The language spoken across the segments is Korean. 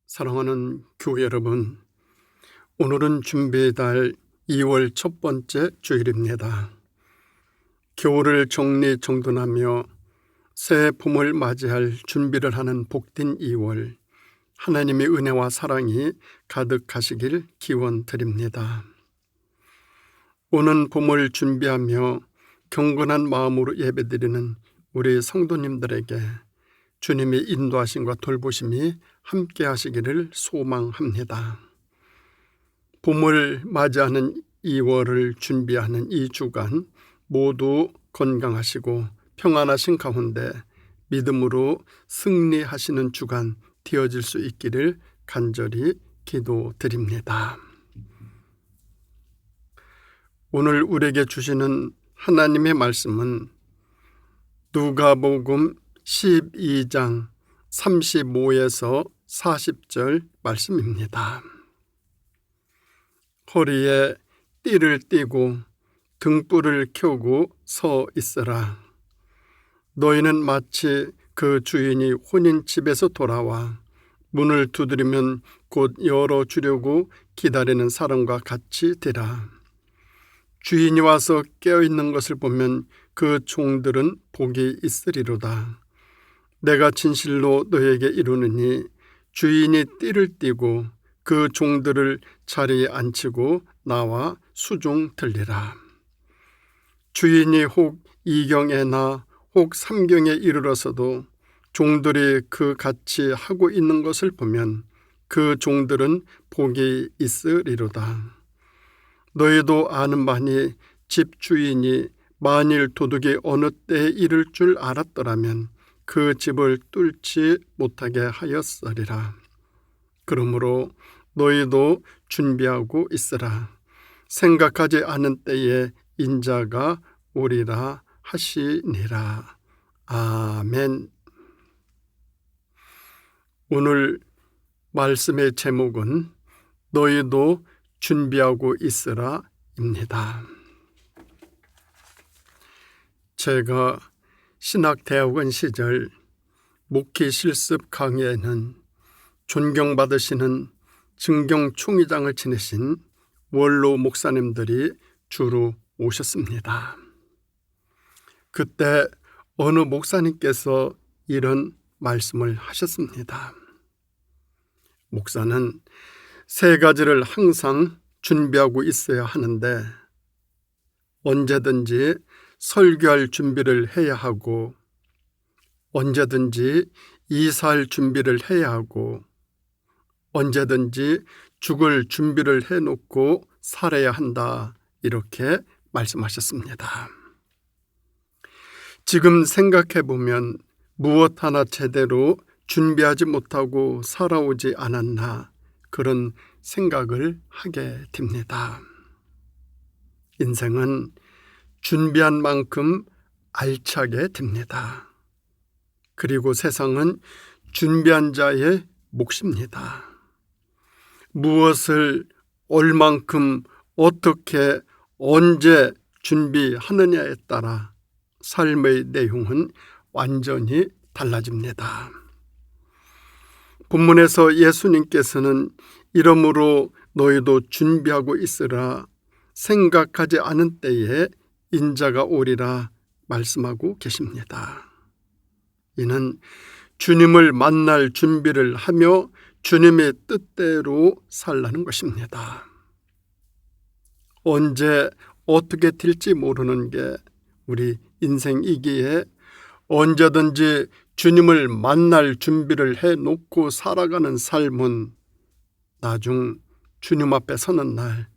사랑하는 교회 여러분, 오늘은 준비달 2월 첫 번째 주일입니다. 겨울을 정리정돈하며 새 봄을 맞이할 준비를 하는 복된 2월, 하나님의 은혜와 사랑이 가득하시길 기원드립니다. 오는 봄을 준비하며 경건한 마음으로 예배드리는 우리 성도님들에게 주님의 인도하심과 돌보심이 함께 하시기를 소망합니다. 봄을 맞이하는 2월을 준비하는 이 주간 모두 건강하시고 평안하신 가운데 믿음으로 승리하시는 주간 되어질 수 있기를 간절히 기도드립니다. 오늘 우리에게 주시는 하나님의 말씀은 누가복음 12장 35에서 40절 말씀입니다. 허리에 띠를 띠고 등불을 켜고 서 있으라. 너희는 마치 그 주인이 혼인집에서 돌아와 문을 두드리면 곧 열어주려고 기다리는 사람과 같이 되라. 주인이 와서 깨어있는 것을 보면 그 종들은 복이 있으리로다. 내가 진실로 너에게 이르노니 주인이 띠를 띠고 그 종들을 자리에 앉히고 나와 수종 들리라. 주인이 혹 2경에나 혹 3경에 이르러서도 종들이 그 같이 하고 있는 것을 보면 그 종들은 복이 있으리로다. 너희도 아는 바니 집주인이 만일 도둑이 어느 때에 이를 줄 알았더라면 그 집을 뚫지 못하게 하였으리라. 그러므로 너희도 준비하고 있으라. 생각하지 않은 때에 인자가 오리라 하시니라. 아멘. 오늘 말씀의 제목은 너희도 준비하고 있으라 입니다. 제가 신학대학원 시절 목회 실습 강의에는 존경받으시는 증경총회장을 지내신 원로 목사님들이 주로 오셨습니다. 그때 어느 목사님께서 이런 말씀을 하셨습니다. 목사는 세 가지를 항상 준비하고 있어야 하는데 언제든지 설교할 준비를 해야 하고 언제든지 이사할 준비를 해야 하고 언제든지 죽을 준비를 해놓고 살아야 한다, 이렇게 말씀하셨습니다. 지금 생각해보면 무엇 하나 제대로 준비하지 못하고 살아오지 않았나, 그런 생각을 하게 됩니다. 인생은 준비한 만큼 알차게 됩니다. 그리고 세상은 준비한 자의 몫입니다. 무엇을 얼만큼 어떻게 언제 준비하느냐에 따라 삶의 내용은 완전히 달라집니다. 본문에서 예수님께서는 이러므로 너희도 준비하고 있으라, 생각하지 않은 때에 인자가 오리라 말씀하고 계십니다. 이는 주님을 만날 준비를 하며 주님의 뜻대로 살라는 것입니다. 언제 어떻게 될지 모르는 게 우리 인생이기에 언제든지 주님을 만날 준비를 해놓고 살아가는 삶은 나중 주님 앞에 서는 날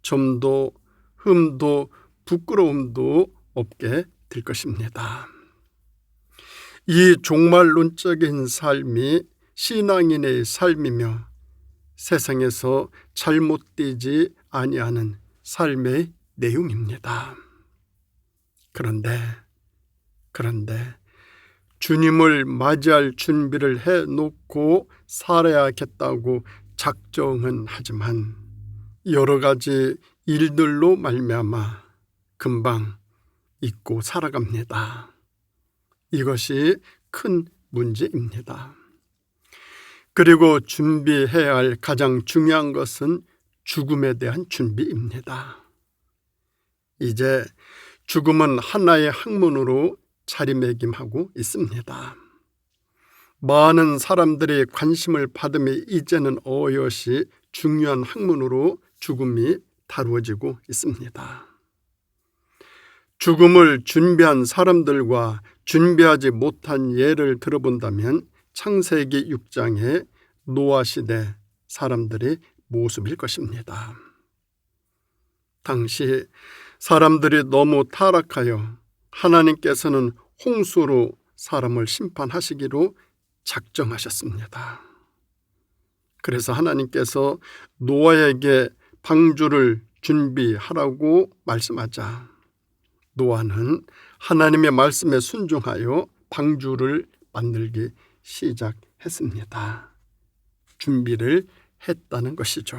점도 흠도 부끄러움도 없게 될 것입니다. 이 종말론적인 삶이 신앙인의 삶이며 세상에서 잘못되지 아니하는 삶의 내용입니다. 그런데 주님을 맞이할 준비를 해놓고 살아야겠다고 작정은 하지만 여러 가지 일들로 말미암아 금방 잊고 살아갑니다. 이것이 큰 문제입니다. 그리고 준비해야 할 가장 중요한 것은 죽음에 대한 준비입니다. 이제 죽음은 하나의 학문으로 자리매김하고 있습니다. 많은 사람들이 관심을 받음에 이제는 어여시 중요한 학문으로 죽음이 다루어지고 있습니다. 죽음을 준비한 사람들과 준비하지 못한 예를 들어본다면 창세기 6장의 노아 시대 사람들의 모습일 것입니다. 당시 사람들이 너무 타락하여 하나님께서는 홍수로 사람을 심판하시기로 작정하셨습니다. 그래서 하나님께서 노아에게 방주를 준비하라고 말씀하자 노아는 하나님의 말씀에 순종하여 방주를 만들기 시작했습니다. 준비를 했다는 것이죠.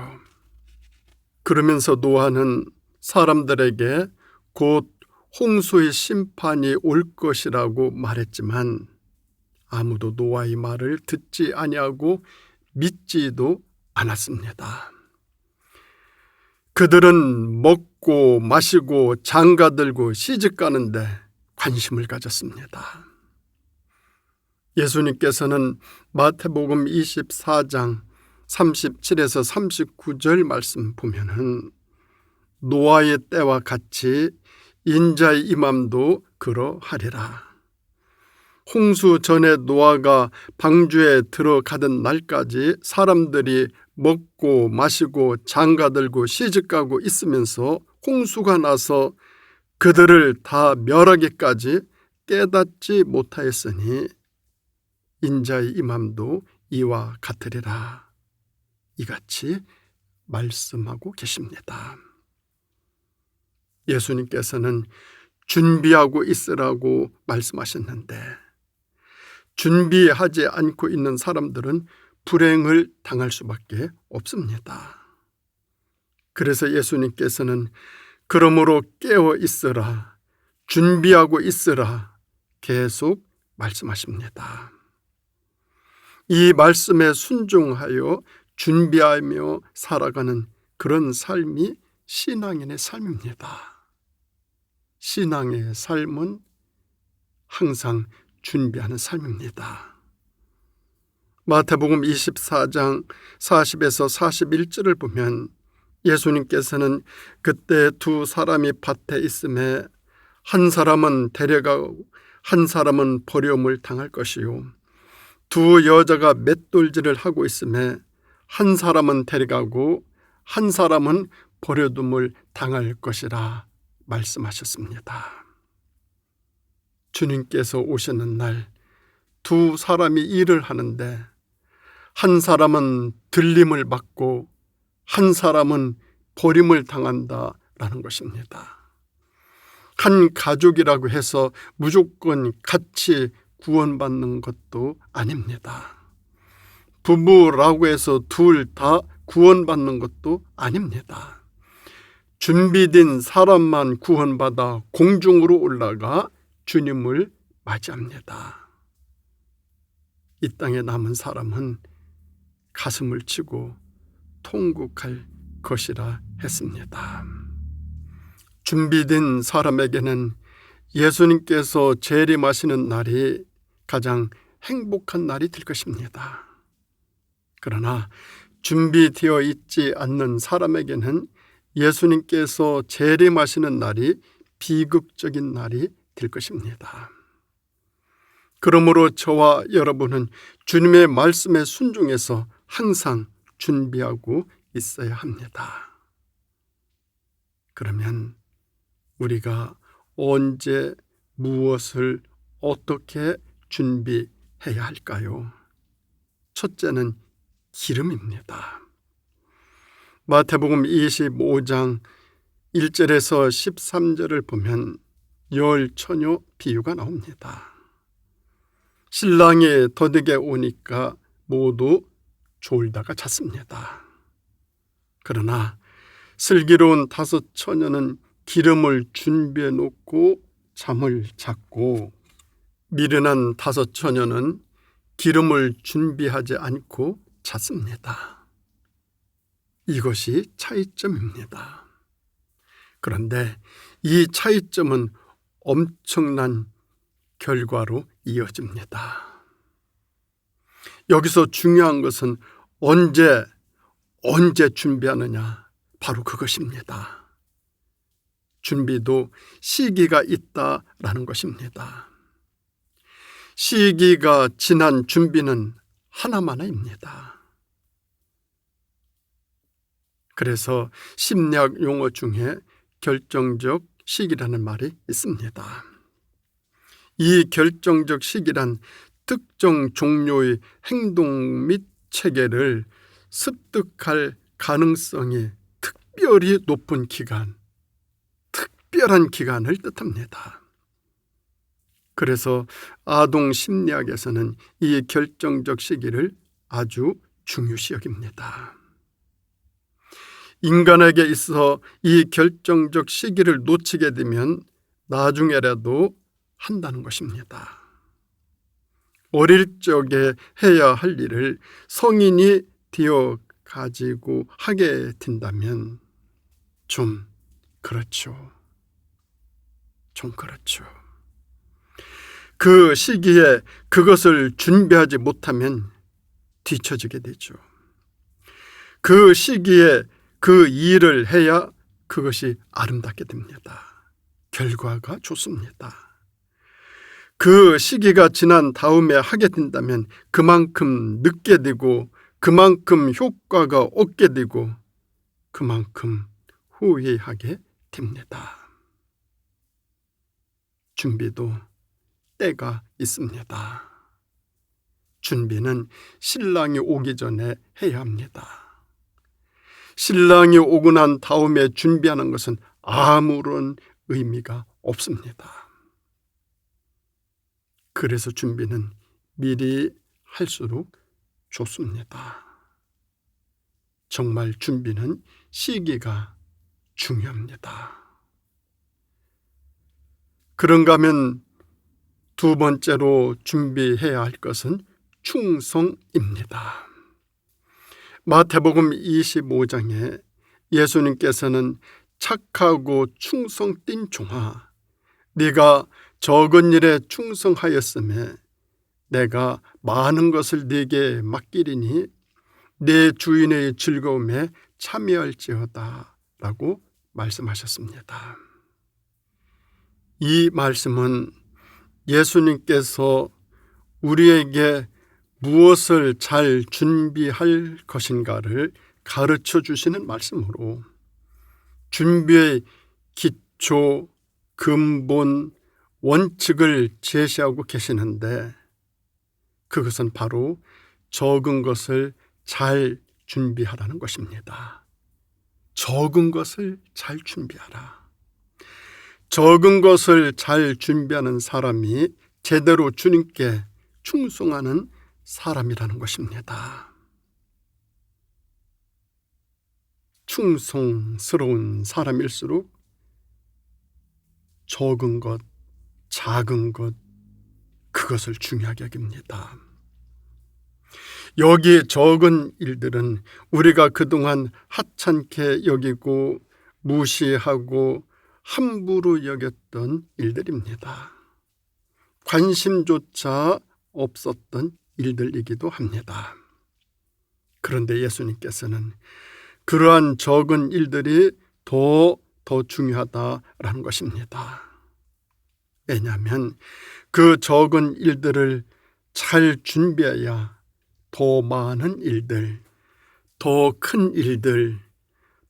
그러면서 노아는 사람들에게 곧 홍수의 심판이 올 것이라고 말했지만 아무도 노아의 말을 듣지 아니하고 믿지도 않았습니다. 그들은 먹고 마시고 장가들고 시집가는데 관심을 가졌습니다. 예수님께서는 마태복음 24장 37에서 39절 말씀 보면은 노아의 때와 같이 인자의 임함도 그러하리라. 홍수 전에 노아가 방주에 들어가던 날까지 사람들이 먹고 마시고 장가들고 시집가고 있으면서 홍수가 나서 그들을 다 멸하기까지 깨닫지 못하였으니 인자의 임함도 이와 같으리라. 이같이 말씀하고 계십니다. 예수님께서는 준비하고 있으라고 말씀하셨는데 준비하지 않고 있는 사람들은 불행을 당할 수밖에 없습니다. 그래서 예수님께서는 그러므로 깨어 있으라, 준비하고 있으라 계속 말씀하십니다. 이 말씀에 순종하여 준비하며 살아가는 그런 삶이 신앙인의 삶입니다. 신앙의 삶은 항상 준비하는 삶입니다. 마태복음 24장 40에서 41절을 보면 예수님께서는 그때 두 사람이 밭에 있음에 한 사람은 데려가고 한 사람은 버림을 당할 것이요 두 여자가 맷돌질을 하고 있음에 한 사람은 데려가고 한 사람은 버려둠을 당할 것이라 말씀하셨습니다. 주님께서 오시는 날 두 사람이 일을 하는데 한 사람은 들림을 받고 한 사람은 버림을 당한다라는 것입니다. 한 가족이라고 해서 무조건 같이 구원받는 것도 아닙니다. 부부라고 해서 둘 다 구원받는 것도 아닙니다. 준비된 사람만 구원받아 공중으로 올라가 주님을 맞이합니다. 이 땅에 남은 사람은 가슴을 치고 통곡할 것이라 했습니다. 준비된 사람에게는 예수님께서 재림하시는 날이 가장 행복한 날이 될 것입니다. 그러나 준비되어 있지 않는 사람에게는 예수님께서 재림하시는 날이 비극적인 날이 될 것입니다. 그러므로 저와 여러분은 주님의 말씀에 순종해서 항상 준비하고 있어야 합니다. 그러면 우리가 언제 무엇을 어떻게 준비해야 할까요? 첫째는 기름입니다. 마태복음 25장 1절에서 13절을 보면 열 처녀 비유가 나옵니다. 신랑이 더디게 오니까 모두 졸다가 잤습니다. 그러나 슬기로운 다섯 처녀는 기름을 준비해 놓고 잠을 잤고 미련한 다섯 처녀는 기름을 준비하지 않고 찾습니다. 이것이 차이점입니다. 그런데 이 차이점은 엄청난 결과로 이어집니다. 여기서 중요한 것은 언제 준비하느냐, 바로 그것입니다. 준비도 시기가 있다라는 것입니다. 시기가 지난 준비는 하나만입니다. 그래서 심리학 용어 중에 결정적 시기라는 말이 있습니다. 이 결정적 시기란 특정 종류의 행동 및 체계를 습득할 가능성이 특별히 높은 기간, 특별한 기간을 뜻합니다. 그래서 아동 심리학에서는 이 결정적 시기를 아주 중요시 여깁니다. 인간에게 있어 이 결정적 시기를 놓치게 되면 나중에라도 한다는 것입니다. 어릴 적에 해야 할 일을 성인이 되어 가지고 하게 된다면 좀 그렇죠. 그 시기에 그것을 준비하지 못하면 뒤처지게 되죠. 그 시기에 그 일을 해야 그것이 아름답게 됩니다. 결과가 좋습니다. 그 시기가 지난 다음에 하게 된다면 그만큼 늦게 되고 그만큼 효과가 없게 되고 그만큼 후회하게 됩니다. 준비도 때가 있습니다. 준비는 신랑이 오기 전에 해야 합니다. 신랑이 오고 난 다음에 준비하는 것은 아무런 의미가 없습니다. 그래서 준비는 미리 할수록 좋습니다. 정말 준비는 시기가 중요합니다. 그런가 하면 두 번째로 준비해야 할 것은 충성입니다. 마태복음 25장에 예수님께서는 착하고 충성된 종아, 네가 적은 일에 충성하였음에 내가 많은 것을 네게 맡기리니 내 주인의 즐거움에 참여할지어다 라고 말씀하셨습니다. 이 말씀은 예수님께서 우리에게 무엇을 잘 준비할 것인가를 가르쳐 주시는 말씀으로 준비의 기초, 근본, 원칙을 제시하고 계시는데 그것은 바로 적은 것을 잘 준비하라는 것입니다. 적은 것을 잘 준비하라. 적은 것을 잘 준비하는 사람이 제대로 주님께 충성하는 사람이라는 것입니다. 충성스러운 사람일수록 적은 것, 작은 것, 그것을 중요하게 여깁니다. 여기 적은 일들은 우리가 그동안 하찮게 여기고 무시하고 함부로 여겼던 일들입니다. 관심조차 없었던 일들이기도 합니다. 그런데 예수님께서는 그러한 적은 일들이 더 중요하다라는 것입니다. 왜냐하면 그 적은 일들을 잘 준비해야 더 많은 일들, 더 큰 일들,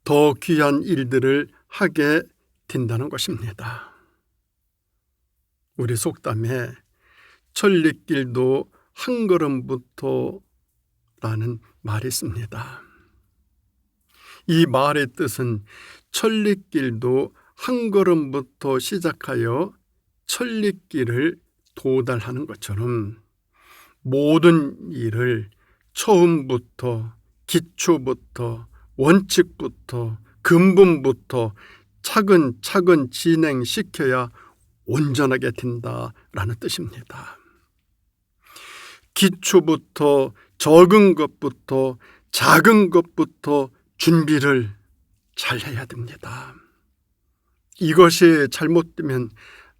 더 귀한 일들을 하게 된다는 것입니다. 우리 속담에 천리길도 한 걸음부터 라는 말이 있습니다. 이 말의 뜻은 천리길도 한 걸음부터 시작하여 천리길을 도달하는 것처럼 모든 일을 처음부터 기초부터 원칙부터 근본부터 차근차근 진행시켜야 온전하게 된다라는 뜻입니다. 기초부터 적은 것부터, 작은 것부터 준비를 잘 해야 됩니다. 이것이 잘못되면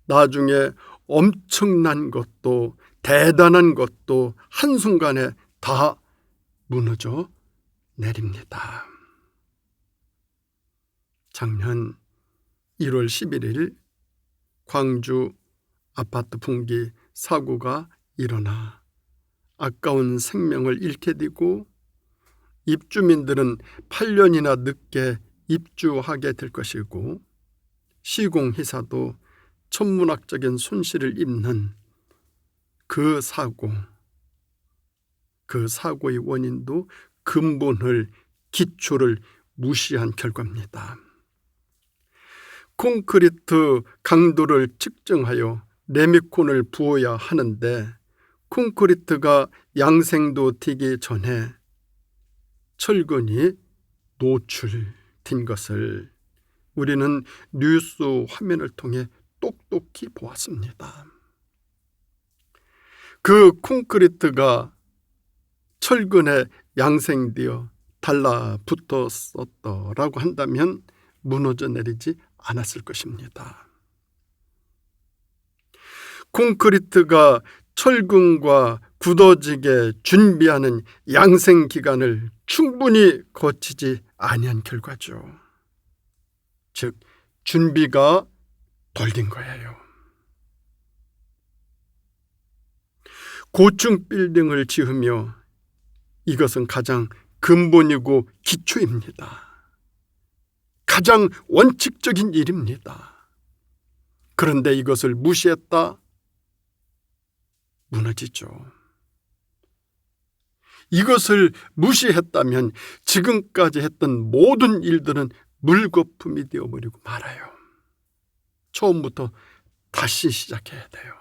나중에 엄청난 것도 대단한 것도 한순간에 다 무너져 내립니다. 작년 1월 11일 광주 아파트 붕괴 사고가 일어나 아까운 생명을 잃게 되고 입주민들은 8년이나 늦게 입주하게 될 것이고 시공회사도 천문학적인 손실을 입는 그 사고의 원인도 근본을, 기초를 무시한 결과입니다. 콘크리트 강도를 측정하여 레미콘을 부어야 하는데 콘크리트가 양생도 되기 전에 철근이 노출된 것을 우리는 뉴스 화면을 통해 똑똑히 보았습니다. 그 콘크리트가 철근에 양생되어 달라붙었었더라고 한다면 무너져 내리지 않았을 것입니다. 콘크리트가 철근과 굳어지게 준비하는 양생 기간을 충분히 거치지 아니한 결과죠. 즉 준비가 덜 된 거예요. 고층 빌딩을 지으며 이것은 가장 근본이고 기초입니다. 가장 원칙적인 일입니다. 그런데 이것을 무시했다? 무너지죠. 이것을 무시했다면 지금까지 했던 모든 일들은 물거품이 되어버리고 말아요. 처음부터 다시 시작해야 돼요.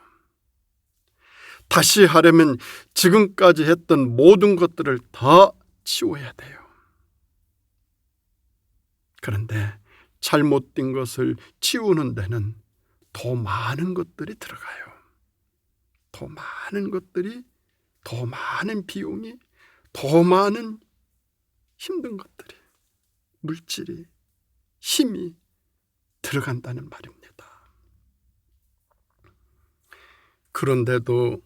다시 하려면 지금까지 했던 모든 것들을 다 치워야 돼요. 그런데 잘못된 것을 치우는 데는 더 많은 것들이 들어가요. 더 많은 것들이, 더 많은 비용이, 더 많은 힘든 것들이, 물질이, 힘이 들어간다는 말입니다. 그런데도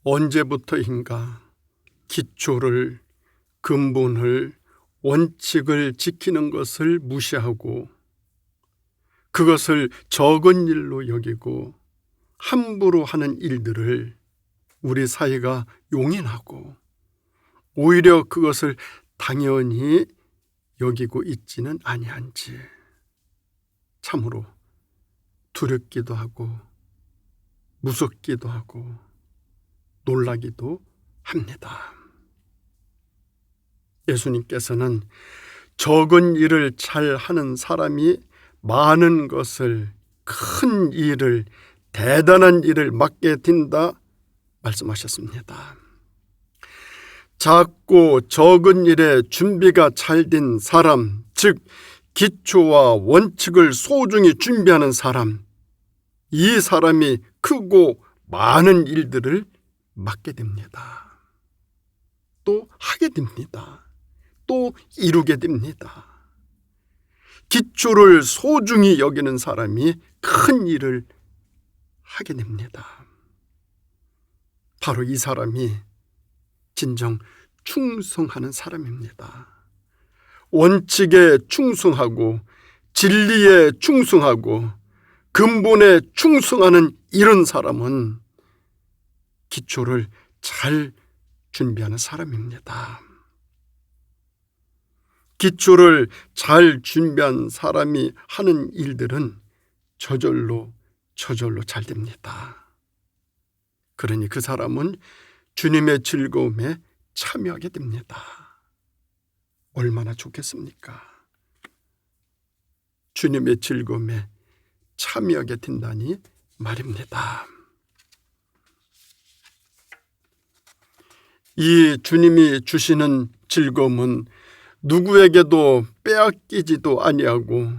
언제부터인가 기초를, 근본을, 원칙을 지키는 것을 무시하고 그것을 적은 일로 여기고 함부로 하는 일들을 우리 사회가 용인하고 오히려 그것을 당연히 여기고 있지는 아니한지 참으로 두렵기도 하고 무섭기도 하고 놀라기도 합니다. 예수님께서는 적은 일을 잘 하는 사람이 많은 것을, 큰 일을, 대단한 일을 맡게 된다 말씀하셨습니다. 작고 적은 일에 준비가 잘 된 사람, 즉 기초와 원칙을 소중히 준비하는 사람, 이 사람이 크고 많은 일들을 맡게 됩니다. 또 하게 됩니다. 또 이루게 됩니다. 기초를 소중히 여기는 사람이 큰 일을 하게 됩니다. 바로 이 사람이 진정 충성하는 사람입니다. 원칙에 충성하고 진리에 충성하고 근본에 충성하는 이런 사람은 기초를 잘 준비하는 사람입니다. 기초를 잘 준비한 사람이 하는 일들은 저절로 잘 됩니다. 그러니 그 사람은 주님의 즐거움에 참여하게 됩니다. 얼마나 좋겠습니까? 주님의 즐거움에 참여하게 된다니 말입니다. 이 주님이 주시는 즐거움은 누구에게도 빼앗기지도 아니하고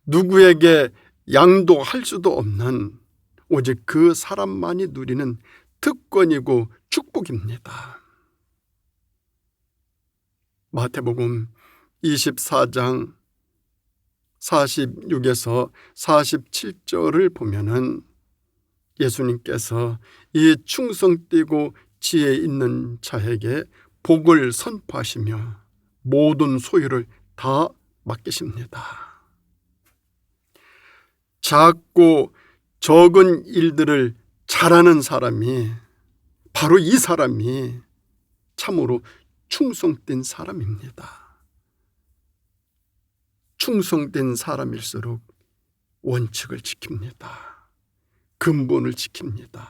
누구에게 양도할 수도 없는 오직 그 사람만이 누리는 특권이고 축복입니다. 마태복음 24장 46에서 47절을 보면은 예수님께서 이 충성되고 지혜 있는 자에게 복을 선포하시며 모든 소유를 다 맡기십니다. 작고 적은 일들을 잘하는 사람이, 바로 이 사람이 참으로 충성된 사람입니다. 충성된 사람일수록 원칙을 지킵니다. 근본을 지킵니다.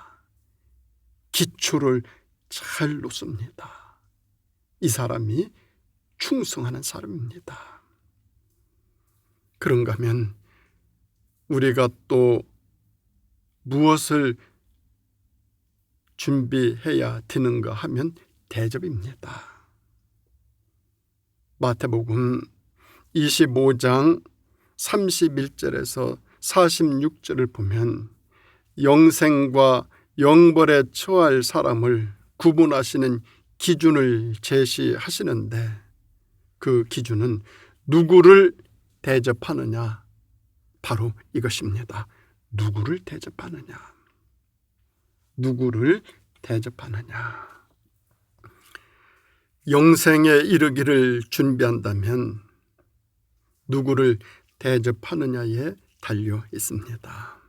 기초를 잘 놓습니다. 이 사람이 충성하는 사람입니다. 그런가 하면 우리가 또 무엇을 준비해야 되는가 하면 대접입니다. 마태복음 25장 31절에서 46절을 보면 영생과 영벌에 처할 사람을 구분하시는 기준을 제시하시는데, 그 기준은 누구를 대접하느냐, 바로 이것입니다. 누구를 대접하느냐, 누구를 대접하느냐. 영생에 이르기를 준비한다면 누구를 대접하느냐에 달려 있습니다.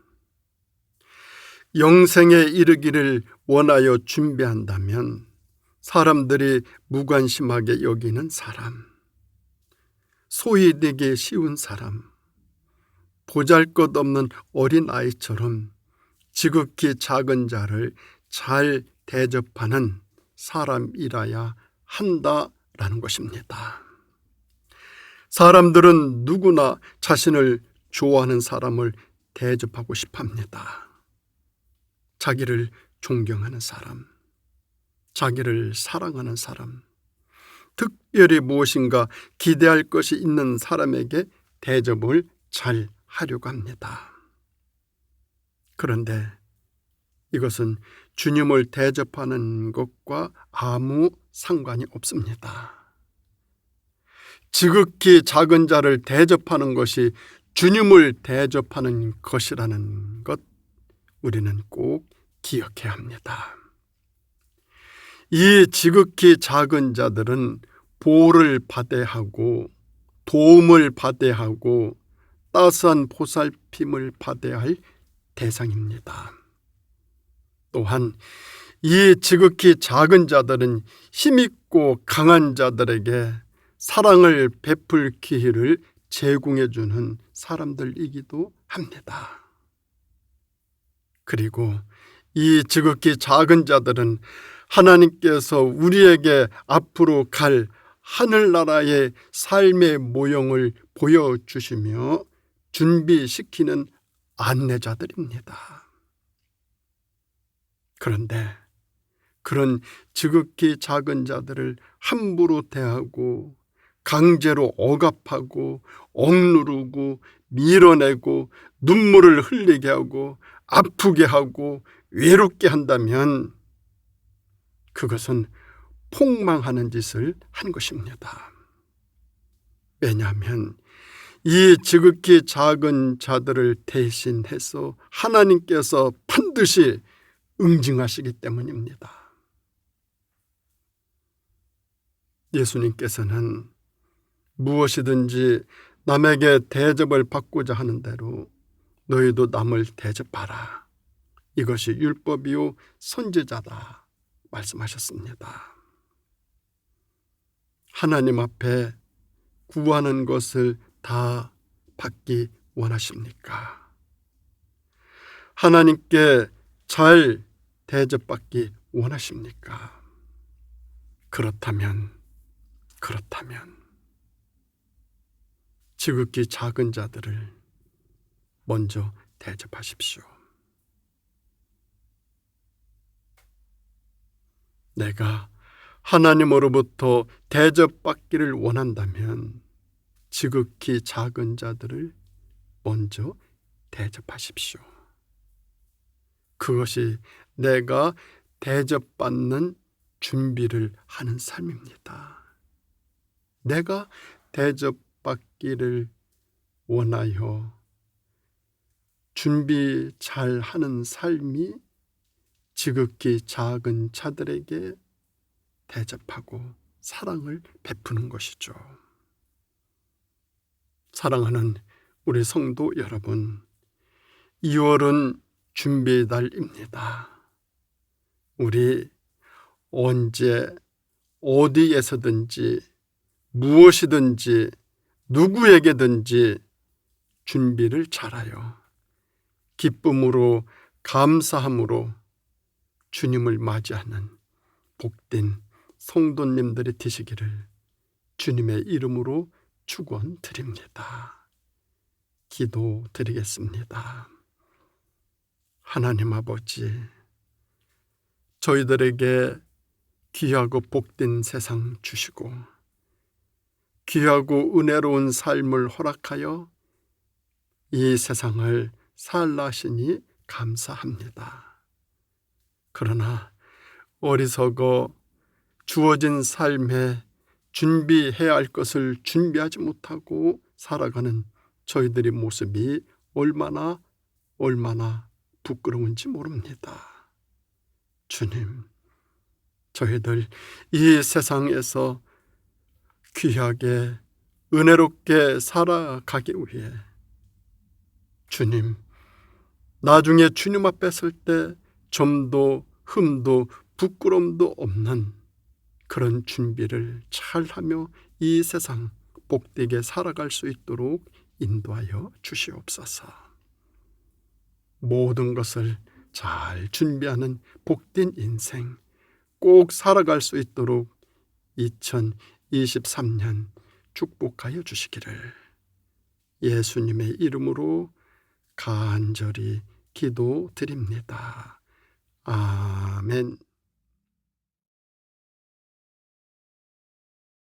영생에 이르기를 원하여 준비한다면 사람들이 무관심하게 여기는 사람, 소외되기 쉬운 사람, 보잘것없는 어린아이처럼 지극히 작은 자를 잘 대접하는 사람이라야 한다라는 것입니다. 사람들은 누구나 자신을 좋아하는 사람을 대접하고 싶어 합니다. 자기를 존경하는 사람, 자기를 사랑하는 사람, 특별히 무엇인가 기대할 것이 있는 사람에게 대접을 잘 하려고 합니다. 그런데 이것은 주님을 대접하는 것과 아무 상관이 없습니다. 지극히 작은 자를 대접하는 것이 주님을 대접하는 것이라는 것, 우리는 꼭 기억해야 합니다. 이 지극히 작은 자들은 보호를 받아야 하고 도움을 받아야 하고 따스한 보살핌을 받아야 할 대상입니다. 또한 이 지극히 작은 자들은 힘있고 강한 자들에게 사랑을 베풀 기회를 제공해 주는 사람들이기도 합니다. 그리고 이 지극히 작은 자들은 하나님께서 우리에게 앞으로 갈 하늘나라의 삶의 모형을 보여주시며 준비시키는 안내자들입니다. 그런데 그런 지극히 작은 자들을 함부로 대하고 강제로 억압하고 억누르고 밀어내고 눈물을 흘리게 하고 아프게 하고 외롭게 한다면 그것은 폭망하는 짓을 한 것입니다. 왜냐하면 이 지극히 작은 자들을 대신해서 하나님께서 반드시 응징하시기 때문입니다. 예수님께서는 무엇이든지 남에게 대접을 받고자 하는 대로 너희도 남을 대접하라. 이것이 율법이요 선지자다 말씀하셨습니다. 하나님 앞에 구하는 것을 다 받기 원하십니까? 하나님께 잘 대접받기 원하십니까? 그렇다면 지극히 작은 자들을 먼저 대접하십시오. 내가 하나님으로부터 대접받기를 원한다면 지극히 작은 자들을 먼저 대접하십시오. 그것이 내가 대접받는 준비를 하는 삶입니다. 내가 대접받기를 원하여 준비 잘 하는 삶이 지극히 작은 자들에게 대접하고 사랑을 베푸는 것이죠. 사랑하는 우리 성도 여러분, 2월은 준비의 달입니다. 우리 언제 어디에서든지 무엇이든지 누구에게든지 준비를 잘하여 기쁨으로 감사함으로 주님을 맞이하는 복된 성도님들이 되시기를 주님의 이름으로 축원드립니다. 기도드리겠습니다. 하나님 아버지, 저희들에게 귀하고 복된 세상 주시고 귀하고 은혜로운 삶을 허락하여 이 세상을 살라 하시니 감사합니다. 그러나 어리석어 주어진 삶에 준비해야 할 것을 준비하지 못하고 살아가는 저희들의 모습이 얼마나 부끄러운지 모릅니다. 주님, 저희들 이 세상에서 귀하게 은혜롭게 살아가기 위해 주님, 나중에 주님 앞에 설 때 점도 흠도 부끄럼도 없는 그런 준비를 잘하며 이 세상 복되게 살아갈 수 있도록 인도하여 주시옵소서. 모든 것을 잘 준비하는 복된 인생 꼭 살아갈 수 있도록 2023년 축복하여 주시기를 예수님의 이름으로 간절히 기도드립니다. 아멘.